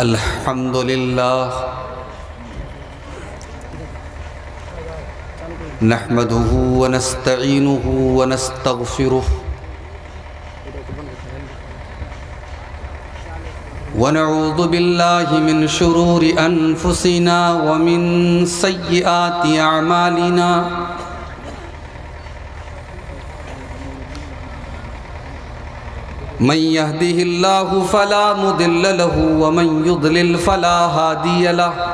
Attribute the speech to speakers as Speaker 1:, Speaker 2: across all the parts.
Speaker 1: अल्हम्दुलिल्लाह नहमदुहु व नस्तईनुहु व नस्तगफिरुह व नऊज़ु बिल्लाहि मिन शुरूरि अनफुसिना व मिन सय्यिआति अअमालिना मन यहदिहिल्लाहु फला मुदिल्ल लहु व मन युद्लिल फला हादिय लहु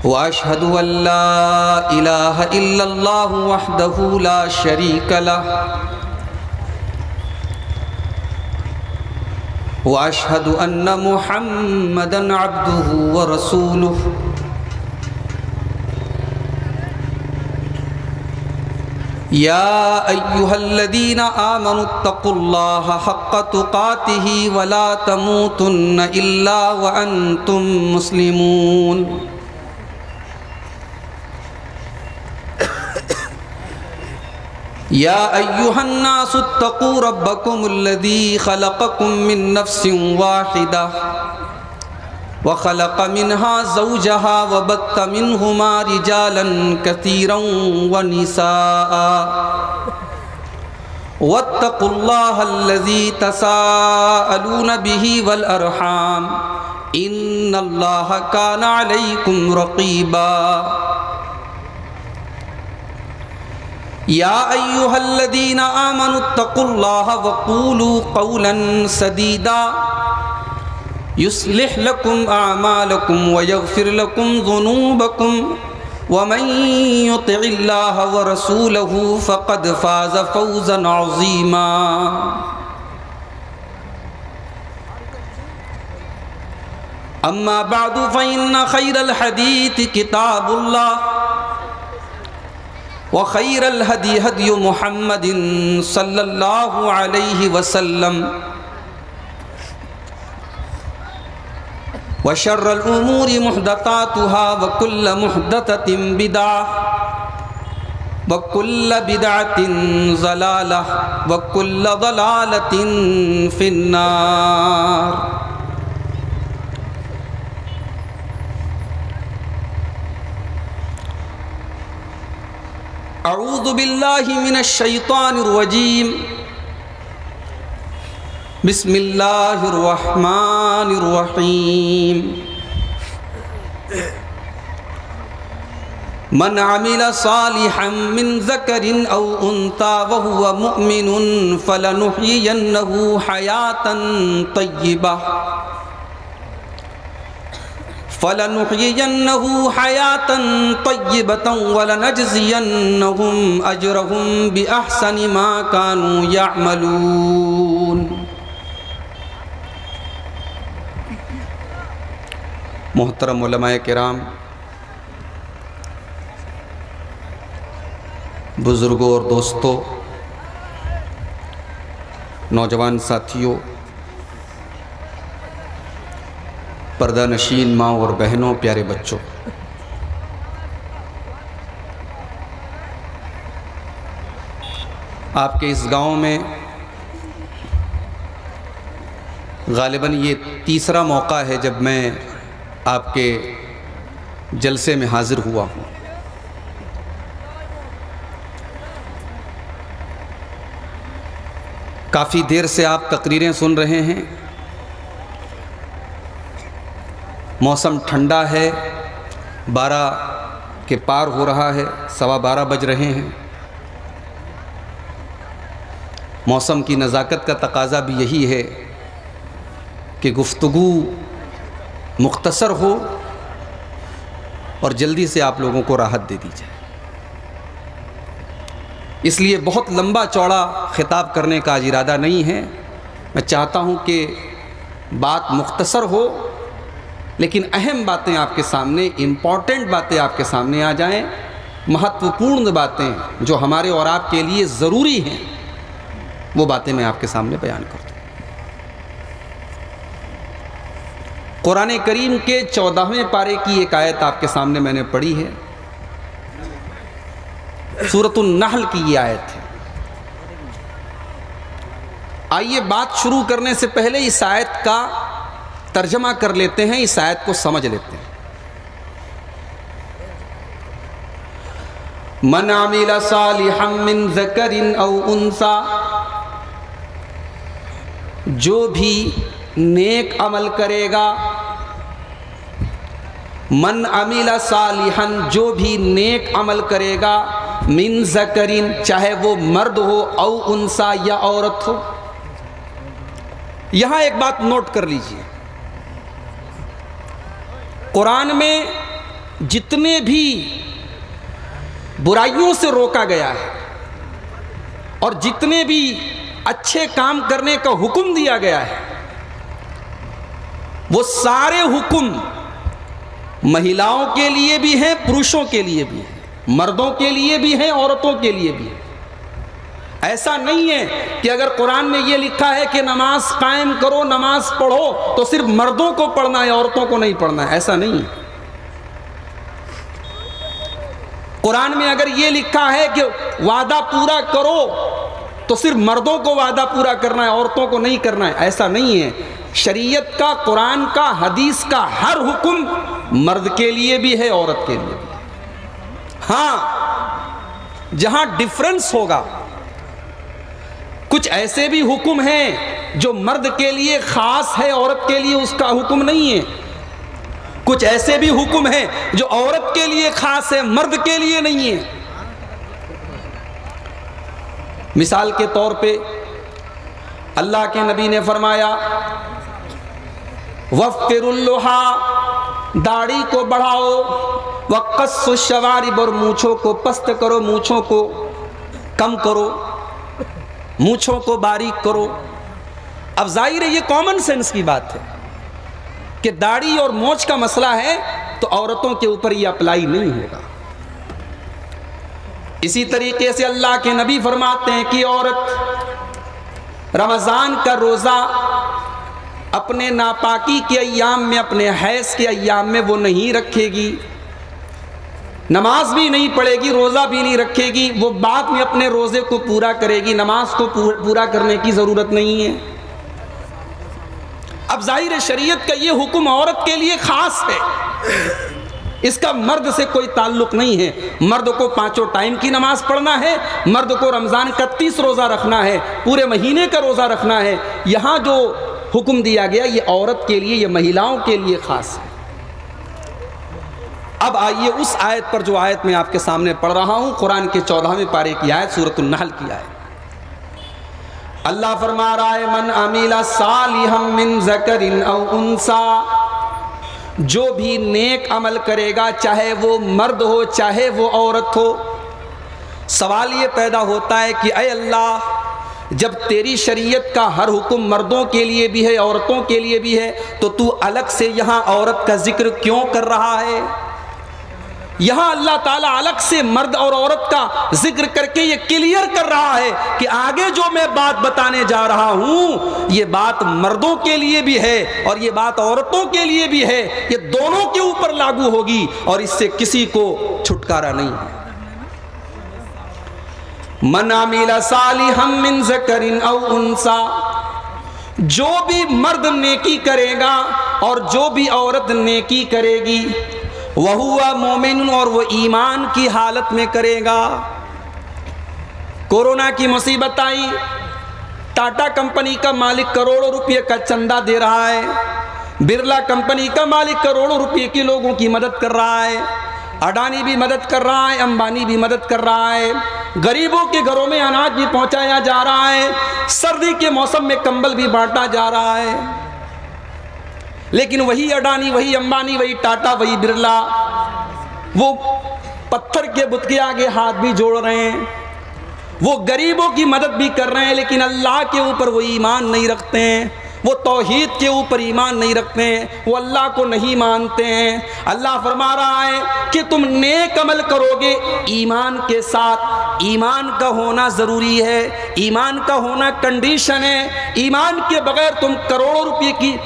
Speaker 1: व अशहदु अल्ला इलाहा इल्लल्लाहु वहदहु ला शरीक लहु व अशहदु अन्न मुहम्मदन अब्दुहु व रसूलुहु या अय्युहल्लज़ीना आमनुत्तक़ुल्लाहा हक़्क़ तुक़ातिही वला तमूतुन्न इल्ला व अंतुम मुस्लिमून। या अय्युहन्नासुत्तक़ू रब्बकुमुल्लज़ी ख़लक़कुम मिन नफ़्सिन वाहिदा व ख़लक़ मिन्हा ज़ौजहा व बत्त मिन्हुमा रिजालन कसीरन व निसाअ वत्तक़ुल्लाहल्लज़ी तसाअलून बिही वल अरहाम इन्नल्लाहा कान अलैकुम रक़ीबा। या अय्युहल्लज़ीना आमनुत्तक़ुल्लाहा व क़ूलू क़ौलन सदीदा युस्लिह लकुम आमालकुम व यग़फ़िर लकुम ज़ुनूबकुम व मन युतिइल्लाह व रसूलहु फ़क़द फ़ाज़ फ़ौज़न अज़ीमा। अम्मा बअदु फ़इन्न ख़ैरल हदीस किताबुल्लाह व ख़ैरल हदी हदी मुहम्मदिन सल्लल्लाहु अलैहि वसल्लम व शर्रल उमूरि मुहदसातुहा व कुल्ल मुहदसतिन बिदअह व कुल्ल बिदअतिन ज़लालह व कुल्ल ज़लालतिन फिन्नार। अऊज़ु बिल्लाहि मिनश शैतानिर रजीम बिस्मिल्लाहिर रहमानिर रहीम। मन अमिल सालिहन मिन ज़करिन औ उन्सा व हुवा मुमिनुन फलनुहयियन्नहु हयातन तय्यिबह व लनजज़ियन्नहुम अजरहुम बिअहसनि मा कानू यअमलून। मोहतरम उलमाए किराम, बुज़ुर्गों और दोस्तों, नौजवान साथियों, पर्दा नशीन माँ और बहनों, प्यारे बच्चों, आपके इस गांव में गालिबन ये तीसरा मौका है जब मैं आपके जलसे में हाज़िर हुआ हूँ। काफ़ी देर से आप तकरीरें सुन रहे हैं। मौसम ठंडा है, 12 के पार हो रहा है, 12:15 बज रहे हैं। मौसम की नज़ाकत का तकाज़ा भी यही है कि गुफ्तगू मुख्तसर हो और जल्दी से आप लोगों को राहत दे दी जाए। इसलिए बहुत लंबा चौड़ा खिताब करने का आज इरादा नहीं है। मैं चाहता हूँ कि बात मुख्तसर हो, लेकिन अहम बातें आपके सामने, इम्पॉर्टेंट बातें आपके सामने आ जाएं, महत्वपूर्ण बातें जो हमारे और आपके लिए ज़रूरी हैं, वो बातें मैं आपके सामने बयान कर दूँ। कुरान करीम के 14वें पारे की एक आयत आपके सामने मैंने पढ़ी है। सूरतुन नहल की ये आयत है। आइए बात शुरू करने से पहले इस आयत का तर्जमा कर लेते हैं, इस आयत को समझ लेते हैं। मन आमिला सालिहम मिन ज़करिन औ उन्सा, जो भी नेक अमल करेगा, मन अमिला सालिहन, जो भी नेक अमल करेगा, मिन ज़करिन, चाहे वो मर्द हो, औ उन्सा, या औरत हो। यहां एक बात नोट कर लीजिए, कुरान में जितने भी बुराइयों से रोका गया है और जितने भी अच्छे काम करने का हुक्म दिया गया है, वो सारे हुक्म महिलाओं के लिए भी हैं, पुरुषों के लिए भी हैं, मर्दों के लिए भी हैं, औरतों के लिए भी हैं। ऐसा नहीं है कि अगर कुरान में ये लिखा है कि नमाज कायम करो, नमाज पढ़ो, तो सिर्फ मर्दों को पढ़ना है, औरतों को नहीं पढ़ना है, ऐसा नहीं है। कुरान में अगर ये लिखा है कि वादा पूरा करो, तो सिर्फ मर्दों को वादा पूरा करना है, औरतों को नहीं करना है, ऐसा नहीं है। शरीयत का, कुरान का, हदीस का हर हुक्म मर्द के लिए भी है, औरत के लिए भी है। हाँ, जहां डिफरेंस होगा, कुछ ऐसे भी हुक्म हैं जो मर्द के लिए खास है, औरत के लिए उसका हुक्म नहीं है। कुछ ऐसे भी हुक्म हैं जो औरत के लिए खास है, मर्द के लिए नहीं है। मिसाल के तौर पे अल्लाह के नबी ने फरमाया, वफ़िरुल्लुहा, दाढ़ी को बढ़ाओ, वक़स्सु शवारिब, और मूछों को पस्त करो, मूछों को कम करो, मूछों को बारीक करो। अब जाहिर है ये कॉमन सेंस की बात है कि दाढ़ी और मोछ का मसला है तो औरतों के ऊपर ये अप्लाई नहीं होगा। इसी तरीके से अल्लाह के नबी फरमाते हैं कि औरत रमज़ान का रोज़ा अपने नापाकी के अय्याम में, अपने हैज़ के अय्याम में वो नहीं रखेगी, नमाज भी नहीं पढ़ेगी, रोज़ा भी नहीं रखेगी, वो बाद में अपने रोज़े को पूरा करेगी, नमाज को पूरा करने की ज़रूरत नहीं है। अब जाहिर है शरीयत का ये हुक्म औरत के लिए ख़ास है, इसका मर्द से कोई ताल्लुक़ नहीं है। मर्द को 5 टाइम की नमाज पढ़ना है, मर्द को रमज़ान का 30 रोज़ा रखना है, पूरे महीने का रोज़ा रखना है। यहाँ जो हुक्म दिया गया ये औरत के लिए, ये महिलाओं के लिए ख़ास है। अब आइए उस आयत पर जो आयत मैं आपके सामने पढ़ रहा हूँ, कुरान के 14वें पारे की आयत, सूरतुन नहल की आयत। अल्लाह फरमा रहा है, मन अमीला सालिहम मिन ज़करिन औ उन्सा, जो भी नेक अमल करेगा, चाहे वो मर्द हो चाहे वो औरत हो। सवाल ये पैदा होता है कि ऐ अल्लाह, जब तेरी शरीयत का हर हुक्म मर्दों के लिए भी है, औरतों के लिए भी है, तो तू अलग से यहाँ औरत का जिक्र क्यों कर रहा है? यहाँ अल्लाह ताला अलग से मर्द और औरत का जिक्र करके ये क्लियर कर रहा है कि आगे जो मैं बात बताने जा रहा हूँ, ये बात मर्दों के लिए भी है और ये बात औरतों के लिए भी है। ये दोनों के ऊपर लागू होगी और इससे किसी को छुटकारा नहीं है। मन अमिला सालिहम मिन ज़करिन औ उन्सा, जो भी मर्द नेकी करेगा और जो भी औरत नेकी करेगी, वहुवा मोमिन, और वो ईमान की हालत में करेगा। कोरोना की मुसीबत आई, टाटा कंपनी का मालिक करोड़ों रुपये का चंदा दे रहा है, बिरला कंपनी का मालिक करोड़ों रुपये के लोगों की मदद कर रहा है, अडानी भी मदद कर रहा है, अंबानी भी मदद कर रहा है, गरीबों के घरों में अनाज भी पहुंचाया जा रहा है, सर्दी के मौसम में कंबल भी बांटा जा रहा है। लेकिन वही अडानी, वही अंबानी, वही टाटा, वही बिरला, वो पत्थर के बुत के आगे हाथ भी जोड़ रहे हैं, वो गरीबों की मदद भी कर रहे हैं, लेकिन अल्लाह के ऊपर वो ईमान नहीं रखते हैं, वो तौहीद के ऊपर ईमान नहीं रखते हैं, वो अल्लाह को नहीं मानते हैं। अल्लाह फरमा रहा है कि तुम नेक अमल करोगे ईमान के साथ। ईमान का होना ज़रूरी है, ईमान का होना कंडीशन है। ईमान के बगैर तुम करोड़ों रुपये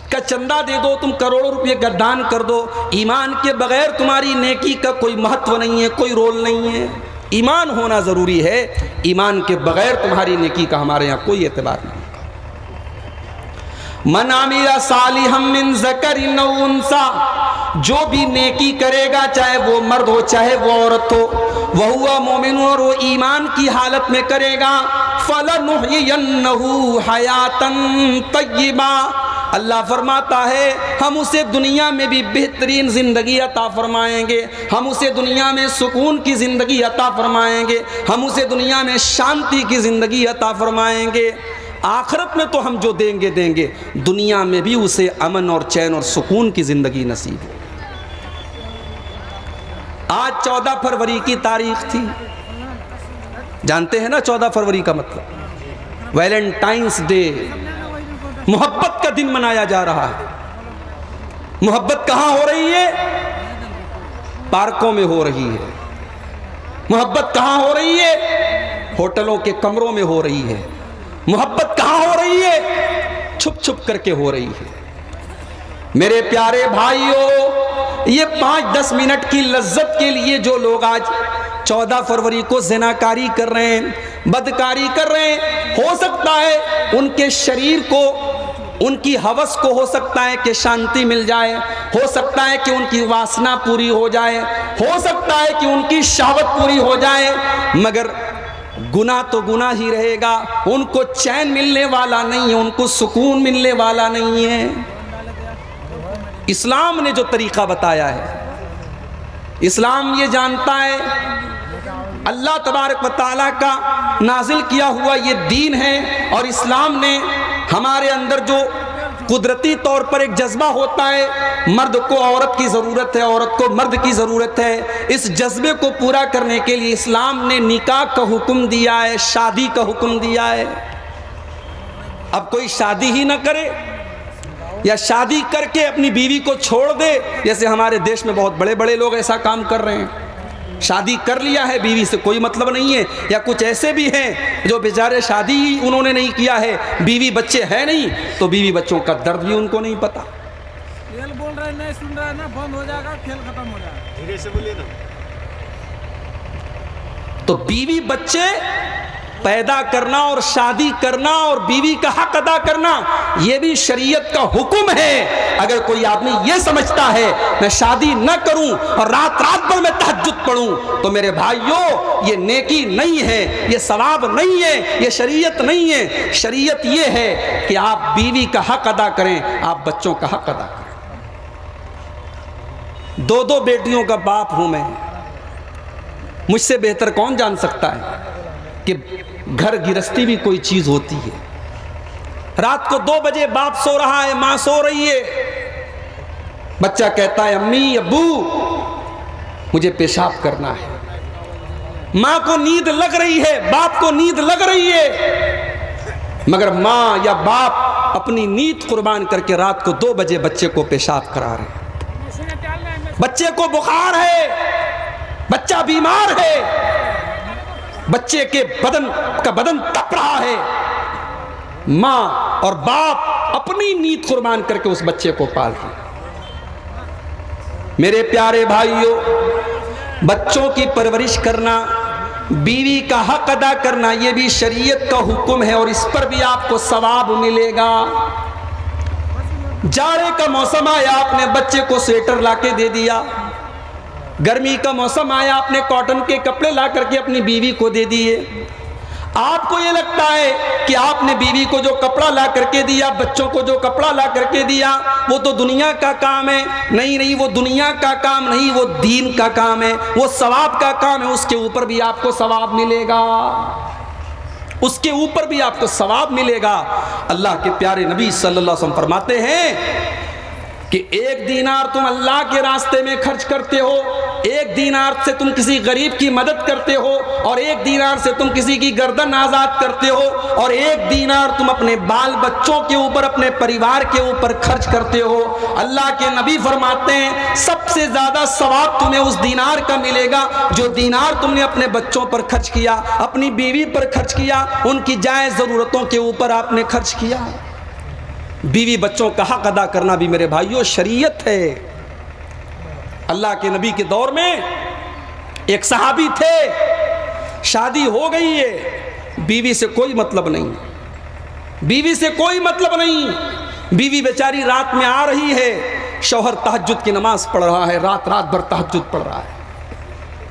Speaker 1: का चंदा दे दो, तुम करोड़ों रुपये का दान कर दो, ईमान के बगैर तुम्हारी नेकी का कोई महत्व नहीं है, कोई रोल नहीं है। ईमान होना ज़रूरी है, ईमान के बगैर तुम्हारी नेकी का हमारे यहाँ कोई एतबार नहीं। मन आमिला सालिहम मिन ज़करिन औ उन्सा, जो भी नेकी करेगा चाहे वो मर्द हो चाहे वो औरत हो, वह हुआ मोमिन, और वो ईमान की हालत में करेगा, फलनुहयियन्नहु हयातन तय्यिबा, अल्लाह फरमाता है हम उसे दुनिया में भी बेहतरीन ज़िंदगी अता फरमाएंगे, हम उसे दुनिया में सुकून की ज़िंदगी अता फरमाएंगे, हम उसे दुनिया में शांति की ज़िंदगी अता फरमाएंगे। आखिरत में तो हम जो देंगे देंगे, दुनिया में भी उसे अमन और चैन और सुकून की ज़िंदगी नसीब हो। आज 14 फरवरी की तारीख थी, जानते हैं ना 14 फरवरी का मतलब, वैलेंटाइंस डे, मोहब्बत का दिन मनाया जा रहा है। मोहब्बत कहाँ हो रही है? पार्कों में हो रही है। मोहब्बत कहाँ हो रही है? होटलों के कमरों में हो रही है। मोहब्बत कहाँ हो रही है? छुप छुप करके हो रही है। मेरे प्यारे भाइयों, ये 5-10 मिनट की लज्जत के लिए जो लोग आज 14 फरवरी को ज़िनाकारी कर रहे हैं, बदकारी कर रहे हैं, हो सकता है उनके शरीर को, उनकी हवस को हो सकता है कि शांति मिल जाए, हो सकता है कि उनकी वासना पूरी हो जाए, हो सकता है कि उनकी शहवत पूरी हो जाए, मगर गुनाह तो गुनाह ही रहेगा। उनको चैन मिलने वाला नहीं है, उनको सुकून मिलने वाला नहीं है। इस्लाम ने जो तरीक़ा बताया है, इस्लाम ये जानता है अल्लाह तबारक व तआला का नाजिल किया हुआ ये दीन है, और इस्लाम ने हमारे अंदर जो कुदरती तौर पर एक जज्बा होता है, मर्द को औरत की ज़रूरत है, औरत को मर्द की ज़रूरत है, इस जज्बे को पूरा करने के लिए इस्लाम ने निकाह का हुक्म दिया है, शादी का हुक्म दिया है। अब कोई शादी ही ना करे या शादी करके अपनी बीवी को छोड़ दे, जैसे हमारे देश में बहुत बड़े बड़े लोग ऐसा काम कर रहे हैं। शादी कर लिया है, बीवी से कोई मतलब नहीं है, या कुछ ऐसे भी हैं जो बेचारे शादी ही उन्होंने नहीं किया है, बीवी बच्चे हैं नहीं, तो बीवी बच्चों का दर्द भी उनको नहीं पता।
Speaker 2: खेल बोल रहे नहीं सुन रहे ना, बंद हो जाएगा, खेल खत्म हो जाएगा। धीरे से बोलिए ना।
Speaker 1: तो बीवी बच्चे पैदा करना और शादी करना और बीवी का हक अदा करना, यह भी शरीयत का हुक्म है। अगर कोई आदमी यह समझता है मैं शादी न करूं और रात रात भर मैं तहज्जुद पढ़ूं, तो मेरे भाइयों ये नेकी नहीं है, ये सवाब नहीं है, ये शरीयत नहीं है। शरीयत यह है कि आप बीवी का हक अदा करें, आप बच्चों का हक अदा करें। 2 बेटियों का बाप हूं मैं, मुझसे बेहतर कौन जान सकता है कि घर गृहस्थी भी कोई चीज होती है। रात को 2 बजे बाप सो रहा है, मां सो रही है, बच्चा कहता है अम्मी अब्बू मुझे पेशाब करना है। मां को नींद लग रही है, बाप को नींद लग रही है, मगर मां या बाप अपनी नींद कुर्बान करके रात को 2 बजे बच्चे को पेशाब करा रहे हैं। बच्चे को बुखार है, बच्चा बीमार है, बच्चे के बदन तप रहा है, मां और बाप अपनी नींद कुर्बान करके उस बच्चे को पाल रहे हैं। मेरे प्यारे भाइयों, बच्चों की परवरिश करना, बीवी का हक अदा करना, यह भी शरीयत का हुक्म है और इस पर भी आपको सवाब मिलेगा। जाड़े का मौसम आया, आपने बच्चे को स्वेटर लाके दे दिया। गर्मी का मौसम आया, आपने कॉटन के कपड़े ला करके अपनी बीवी को दे दिए। आपको ये लगता है कि आपने बीवी को जो कपड़ा ला करके दिया, बच्चों को जो कपड़ा ला करके दिया, वो तो दुनिया का काम है। नहीं, वो दुनिया का काम नहीं, वो दीन का काम है, वो सवाब का काम है। उसके ऊपर भी आपको सवाब मिलेगा, उसके ऊपर भी आपको सवाब मिलेगा। अल्लाह के प्यारे नबी सल्लल्लाहु अलैहि वसल्लम फरमाते हैं कि 1 दीनार तुम अल्लाह के रास्ते में खर्च करते हो, 1 दीनार से तुम किसी गरीब की मदद करते हो, और 1 दीनार से तुम किसी की गर्दन आज़ाद करते हो, और 1 दीनार तुम अपने बाल बच्चों के ऊपर, अपने परिवार के ऊपर खर्च करते हो। अल्लाह के नबी फरमाते हैं सबसे ज़्यादा सवाब तुम्हें उस दीनार का मिलेगा जो दीनार तुमने अपने बच्चों पर खर्च किया, अपनी बीवी पर खर्च किया, उनकी जायज़ ज़रूरतों के ऊपर आपने खर्च किया। बीवी बच्चों का हक अदा करना भी मेरे भाइयों शरीयत है। अल्लाह के नबी के दौर में एक सहाबी थे, शादी हो गई है, बीवी से कोई मतलब नहीं, बीवी से कोई मतलब नहीं, बीवी बेचारी रात में आ रही है, शौहर तहज्जुद की नमाज पढ़ रहा है, रात रात भर तहज्जुद पढ़ रहा है।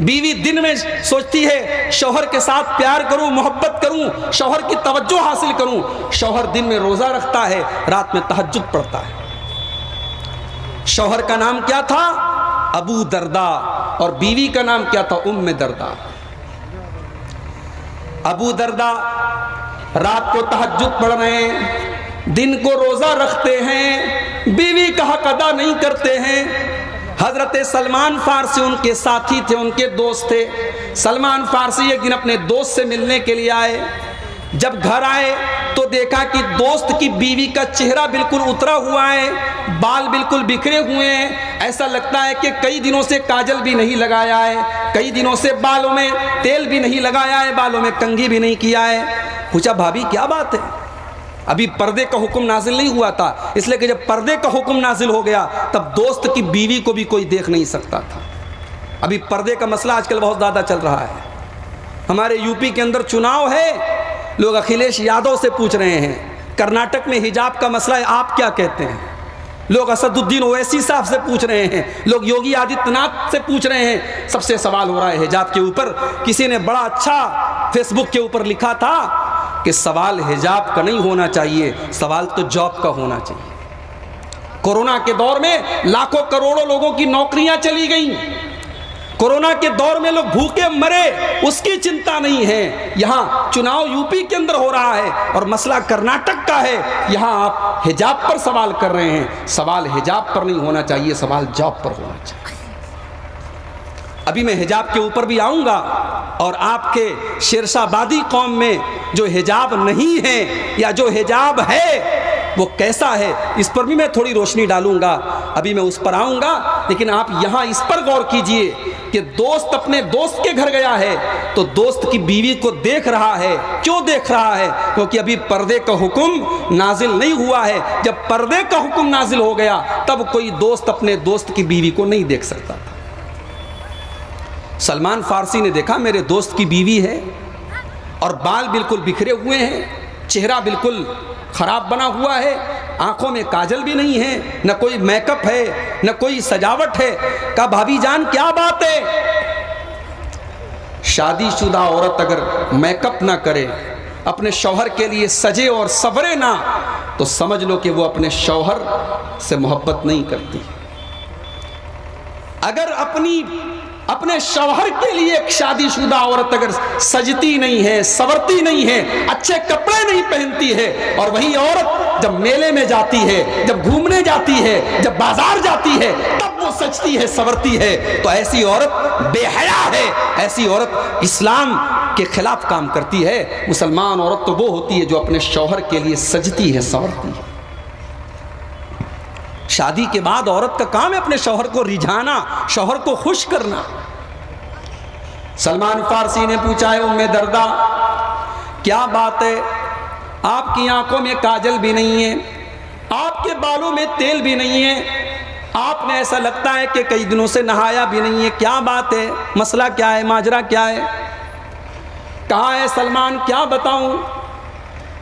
Speaker 1: बीवी दिन में सोचती है शौहर के साथ प्यार करूं, मोहब्बत करूं, शौहर की तवज्जो हासिल करूं। शौहर दिन में रोजा रखता है, रात में तहज्जुद पढ़ता है। शौहर का नाम क्या था? अबू दरदा, और बीवी का नाम क्या था? उम्मे दरदा। अबू दरदा रात को तहज्जुद पढ़ रहे हैं, दिन को रोजा रखते हैं, बीवी का हक अदा नहीं करते हैं। हजरत सलमान फारसी उनके साथी थे, उनके दोस्त थे। सलमान फारसी एक दिन अपने दोस्त से मिलने के लिए आए। जब घर आए तो देखा कि दोस्त की बीवी का चेहरा बिल्कुल उतरा हुआ है, बाल बिल्कुल बिखरे हुए हैं। ऐसा लगता है कि कई दिनों से काजल भी नहीं लगाया है, कई दिनों से बालों में तेल भी नहीं लगाया है, बालों में कंघी भी नहीं किया है। पूछा, भाभी क्या बात है? अभी पर्दे का हुक्म नाजिल नहीं हुआ था, इसलिए कि जब पर्दे का हुक्म नाजिल हो गया तब दोस्त की बीवी को भी कोई देख नहीं सकता था। अभी पर्दे का मसला आजकल बहुत ज़्यादा चल रहा है। हमारे यूपी के अंदर चुनाव है, लोग अखिलेश यादव से पूछ रहे हैं। कर्नाटक में हिजाब का मसला है, आप क्या कहते हैं? लोग असदुद्दीन ओवैसी साहब से पूछ रहे हैं, लोग योगी आदित्यनाथ से पूछ रहे हैं। सबसे सवाल हो रहा है हिजाब के ऊपर। किसी ने बड़ा अच्छा फेसबुक के ऊपर लिखा था कि सवाल हिजाब का नहीं होना चाहिए, सवाल तो जॉब का होना चाहिए। कोरोना के दौर में लाखों करोड़ों लोगों की नौकरियां चली गईं। कोरोना के दौर में लोग भूखे मरे, उसकी चिंता नहीं है। यहाँ चुनाव यूपी के अंदर हो रहा है और मसला कर्नाटक का है, यहाँ आप हिजाब पर सवाल कर रहे हैं। सवाल हिजाब पर नहीं होना चाहिए, सवाल जॉब पर होना चाहिए। अभी मैं हिजाब के ऊपर भी आऊँगा और आपके शेरशाहबादी कौम में जो हिजाब नहीं है या जो हिजाब है वो कैसा है, इस पर भी मैं थोड़ी रोशनी डालूंगा। अभी मैं उस पर आऊँगा, लेकिन आप यहाँ इस पर गौर कीजिए कि दोस्त अपने दोस्त के घर गया है तो दोस्त की बीवी को देख रहा है। क्यों देख रहा है? क्योंकि अभी पर्दे का हुक्म नाजिल नहीं हुआ है। जब पर्दे का हुक्म नाजिल हो गया तब कोई दोस्त अपने दोस्त की बीवी को नहीं देख सकता था। सलमान फारसी ने देखा मेरे दोस्त की बीवी है और बाल बिल्कुल बिखरे हुए हैं, चेहरा बिल्कुल खराब बना हुआ है, आंखों में काजल भी नहीं है, न कोई मेकअप है, न कोई सजावट है। कहा, भाभी जान क्या बात है? शादीशुदा औरत अगर मेकअप ना करे, अपने शौहर के लिए सजे और सवरे ना, तो समझ लो कि वो अपने शौहर से मोहब्बत नहीं करती। अगर अपने शौहर के लिए एक शादीशुदा औरत अगर सजती नहीं है, संवरती नहीं है, अच्छे कपड़े नहीं पहनती है, और वही औरत जब मेले में जाती है, जब घूमने जाती है, जब बाजार जाती है, तब वो सजती है, संवरती है, तो ऐसी औरत बेहया है, ऐसी औरत इस्लाम के खिलाफ काम करती है। मुसलमान औरत तो वो होती है जो अपने शौहर के लिए सजती है, संवरती है। शादी के बाद औरत का काम है अपने शौहर को रिझाना, शौहर को खुश करना। सलमान फारसी ने पूछा है, उम्मे दरदा क्या बात है? आपकी आंखों में काजल भी नहीं है, आपके बालों में तेल भी नहीं है, आपने ऐसा लगता है कि कई दिनों से नहाया भी नहीं है, क्या बात है? मसला क्या है? माजरा क्या है? कहा है सलमान, क्या बताऊं?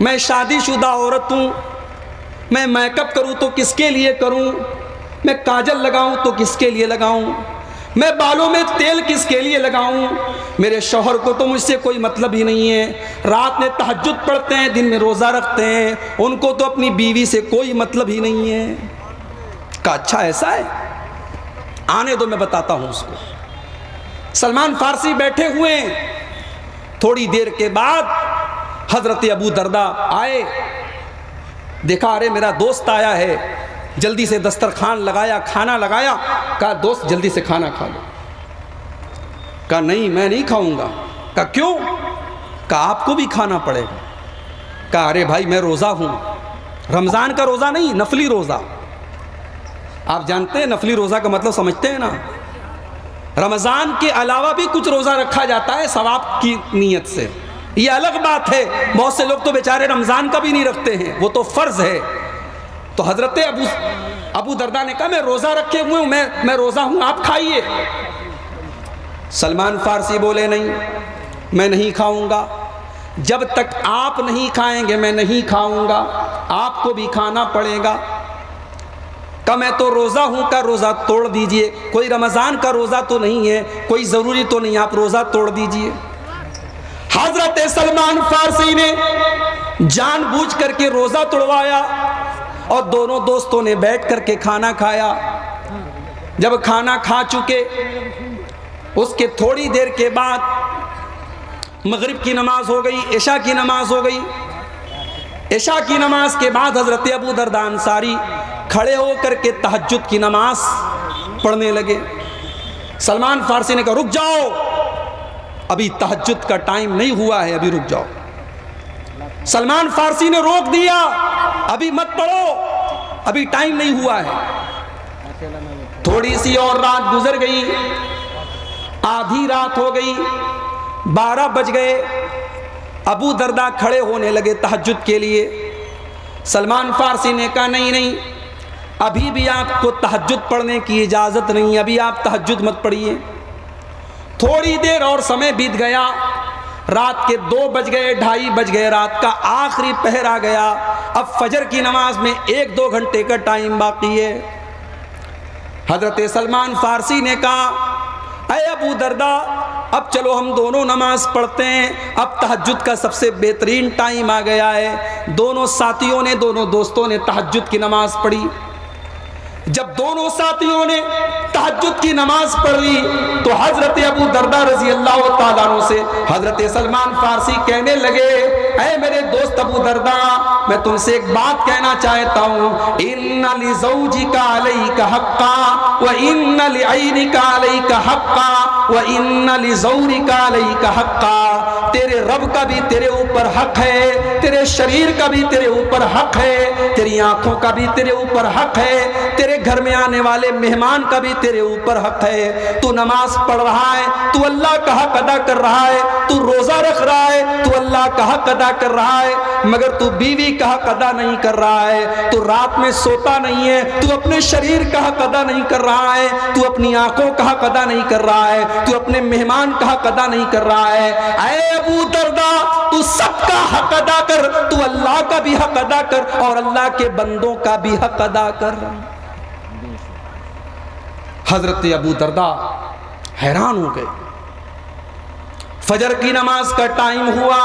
Speaker 1: मैं शादीशुदा औरत हूं, मैं मेकअप करूं तो किसके लिए करूं, मैं काजल लगाऊं तो किसके लिए लगाऊं, मैं बालों में तेल किसके लिए लगाऊं? मेरे शौहर को तो मुझसे कोई मतलब ही नहीं है। रात में तहज्जुद पढ़ते हैं, दिन में रोज़ा रखते हैं, उनको तो अपनी बीवी से कोई मतलब ही नहीं है। का अच्छा ऐसा है? आने दो, मैं बताता हूं उसको। सलमान फारसी बैठे हुए हैं। थोड़ी देर के बाद हजरत अबू दरदा आए, देखा अरे मेरा दोस्त आया है, जल्दी से दस्तरखान लगाया, खाना लगाया। कहा दोस्त जल्दी से खाना खा लो। कहा नहीं मैं नहीं खाऊंगा। कहा क्यों? कहा आपको भी खाना पड़ेगा। कहा अरे भाई मैं रोज़ा हूँ, रमज़ान का रोज़ा नहीं, नफली रोज़ा। आप जानते हैं नफली रोज़ा का मतलब समझते हैं ना? रमज़ान के अलावा भी कुछ रोज़ा रखा जाता है सवाब की नीयत से, ये अलग बात है। बहुत से लोग तो बेचारे रमज़ान का भी नहीं रखते हैं, वो तो फ़र्ज़ है। तो हज़रत अबू दरदा ने कहा मैं रोज़ा रखे हुए हूँ, मैं रोज़ा हूँ, आप खाइए। सलमान फारसी बोले नहीं, मैं नहीं खाऊंगा, जब तक आप नहीं खाएंगे मैं नहीं खाऊंगा। आपको भी खाना पड़ेगा। का मैं तो रोज़ा हूँ, का रोज़ा तोड़ दीजिए। कोई रमज़ान का रोज़ा तो नहीं है, कोई ज़रूरी तो नहीं, आप रोज़ा तोड़ दीजिए। हज़रत सलमान फारसी ने जानबूझ करके रोज़ा तोड़वाया और दोनों दोस्तों ने बैठ करके खाना खाया। जब खाना खा चुके, उसके थोड़ी देर के बाद मगरिब की नमाज हो गई, इशा की नमाज हो गई। इशा की नमाज के बाद हज़रत अबू दरदा अंसारी खड़े होकर के तहज्जुद की नमाज पढ़ने लगे। सलमान फारसी ने कहा रुक जाओ, अभी तहज्जुद का टाइम नहीं हुआ है, अभी रुक जाओ। सलमान फारसी ने रोक दिया, अभी मत पढ़ो, अभी टाइम नहीं हुआ है। थोड़ी सी और रात गुजर गई, आधी रात हो गई, 12 बज गए। अबू दरदा खड़े होने लगे तहज्जुद के लिए। सलमान फारसी ने कहा नहीं नहीं, अभी भी आपको तहज्जुद पढ़ने की इजाज़त नहीं, अभी आप तहज्जुद मत पढ़िए। थोड़ी देर और समय बीत गया, रात के 2 बज गए, 2:30 बज गए, रात का आखिरी पहर आ गया। अब फजर की नमाज में 1-2 घंटे का टाइम बाकी है। हज़रत सलमान फारसी ने कहा अय अबू दरदा, अब चलो हम दोनों नमाज पढ़ते हैं, अब तहज्जुद का सबसे बेहतरीन टाइम आ गया है। दोनों साथियों ने, दोनों दोस्तों ने तहज्जुद की नमाज पढ़ी। जब दोनों साथियों ने तहज्जुद की नमाज पढ़ ली तो हजरत अबू दरदा रजी अल्लाह तआला अन्हु से हजरत सलमान फारसी कहने लगे, ऐ मेरे दोस्त अबू दरदा, मैं तुमसे एक बात कहना चाहता हूँ। इन्ना लिज़ौजिका अलैका हक्का व इन्ना लिअयनिका अलैका हक्का व इन्ना लिज़ौरिका अलैका हक्का। तेरे रब का भी तेरे ऊपर हक है, तेरे शरीर का भी तेरे ऊपर हक है, तेरी आंखों का भी तेरे ऊपर हक है, तेरे घर में आने वाले मेहमान का भी तेरे ऊपर हक है। तू नमाज पढ़ रहा है, तू अल्लाह का हक अदा कर रहा है, तू रोजा रख रहा है, तू अल्लाह का हक अदा कर रहा है, मगर तू बीवी का हक अदा नहीं कर रहा है। तू रात में सोता नहीं है, तू अपने शरीर का हक अदा नहीं कर रहा है, तू अपनी आंखों का हक अदा नहीं कर रहा है, तू अपने मेहमान का हक अदा नहीं कर रहा है। ऐ अबू दरदा, तू सबका हक अदा कर, तू अल्लाह का भी हक अदा कर और अल्लाह के बंदों का भी हक अदा कर। हजरत अबू दरदा हैरान हो गए। फजर की नमाज का टाइम हुआ,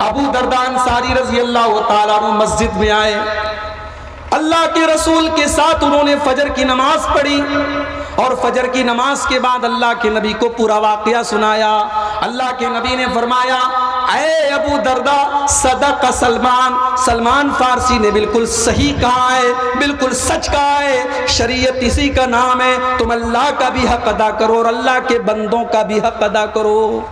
Speaker 1: अबू दरदा अंसारी रजी अल्लाह तआला अन्हु मस्जिद में आए। अल्लाह के रसूल के साथ उन्होंने फजर की नमाज पढ़ी और फजर की नमाज के बाद अल्लाह के नबी को पूरा वाकया सुनाया। अल्लाह के नबी ने फरमाया, ऐ अबू दरदा, सदक सलमान, सलमान फारसी ने बिल्कुल सही कहा है, बिल्कुल सच कहा है। शरीयत इसी का नाम है, तुम अल्लाह का भी हक अदा करो और अल्लाह के बंदों का भी हक अदा करो।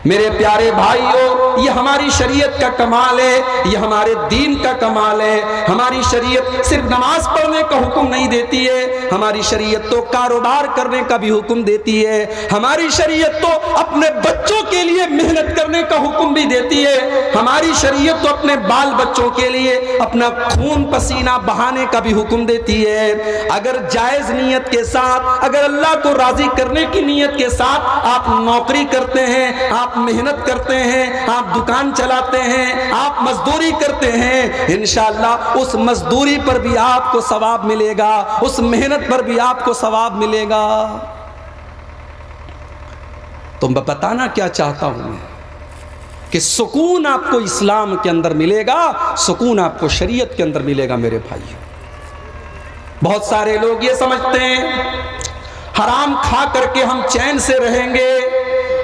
Speaker 1: मेरे प्यारे भाइयों, ये हमारी शरीयत का कमाल है, ये हमारे दीन का कमाल है। हमारी शरीयत सिर्फ नमाज पढ़ने का हुक्म नहीं देती है, हमारी शरीयत तो कारोबार करने का भी हुक्म देती है। हमारी शरीयत तो अपने बच्चों के लिए मेहनत करने का हुक्म भी देती है। हमारी शरीयत तो अपने बाल बच्चों के लिए अपना खून पसीना बहाने का भी हुक्म देती है। अगर जायज़ नीयत के साथ, अगर अल्लाह को राजी करने की नीयत के साथ आप नौकरी करते हैं, आप मेहनत करते हैं, आप दुकान चलाते हैं, आप मजदूरी करते हैं, इंशाअल्लाह उस मजदूरी पर भी आपको सवाब मिलेगा, उस मेहनत पर भी आपको सवाब मिलेगा। तो मैं बताना क्या चाहता हूं मैं कि सुकून आपको इस्लाम के अंदर मिलेगा, सुकून आपको शरीयत के अंदर मिलेगा। मेरे भाई, बहुत सारे लोग ये समझते हैं हराम खा करके हम चैन से रहेंगे,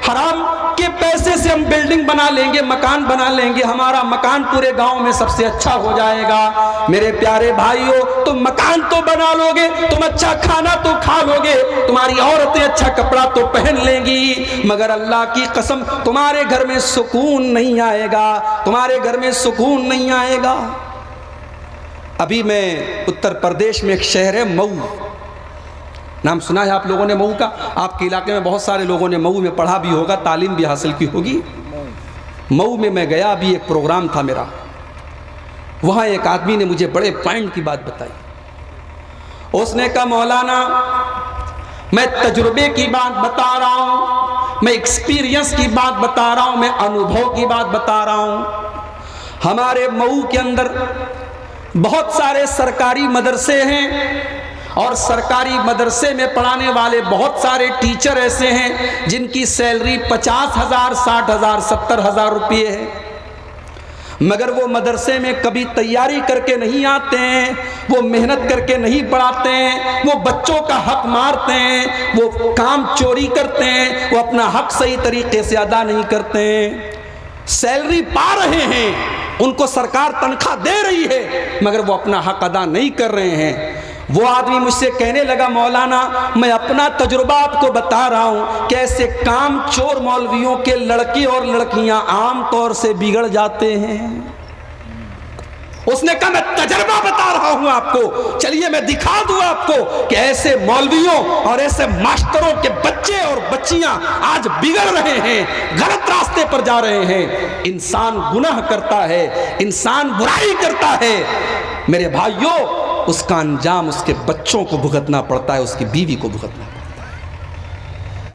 Speaker 1: हराम के पैसे से हम बिल्डिंग बना लेंगे, मकान बना लेंगे, हमारा मकान पूरे गांव में सबसे अच्छा हो जाएगा। मेरे प्यारे भाइयों, तुम मकान तो बना लोगे, तुम अच्छा खाना तो खा लोगे, तुम्हारी औरतें अच्छा कपड़ा तो पहन लेंगी, मगर अल्लाह की कसम तुम्हारे घर में सुकून नहीं आएगा, तुम्हारे घर में सुकून नहीं आएगा। अभी मैं उत्तर प्रदेश में एक शहर है मऊ, नाम सुना है आप लोगों ने मऊ का? आपके इलाके में बहुत सारे लोगों ने मऊ में पढ़ा भी होगा, तालीम भी हासिल की होगी। मऊ में मैं गया, अभी एक प्रोग्राम था मेरा, वहाँ एक आदमी ने मुझे बड़े पॉइंट की बात बताई। उसने कहा, मौलाना मैं तजुर्बे की बात बता रहा हूँ, मैं एक्सपीरियंस की बात बता रहा हूँ, मैं अनुभव की बात बता रहा हूँ। हमारे मऊ के अंदर बहुत सारे सरकारी मदरसे हैं और सरकारी मदरसे में पढ़ाने वाले बहुत सारे टीचर ऐसे हैं जिनकी सैलरी 50,000, 60,000, 70,000 रुपये है, मगर वो मदरसे में कभी तैयारी करके नहीं आते हैं, वो मेहनत करके नहीं पढ़ाते हैं, वो बच्चों का हक मारते हैं, वो काम चोरी करते हैं, वो अपना हक सही तरीके से अदा नहीं करते हैं। सैलरी पा रहे हैं, उनको सरकार तनख्वाह दे रही है, मगर वो अपना हक अदा नहीं कर रहे हैं। वो आदमी मुझसे कहने लगा, मौलाना मैं अपना तजुर्बा आपको बता रहा हूँ, कैसे काम चोर मौलवियों के लड़के और लड़कियां आम तौर से बिगड़ जाते हैं। उसने कहा मैं तजुर्बा बता रहा हूँ आपको, चलिए मैं दिखा दूँ आपको कि ऐसे मौलवियों और ऐसे मास्टरों के बच्चे और बच्चियां आज बिगड़ रहे हैं, गलत रास्ते पर जा रहे हैं। इंसान गुनाह करता है, इंसान बुराई करता है, मेरे भाइयों उसका अंजाम उसके बच्चों को भुगतना पड़ता है, उसकी बीवी को भुगतना।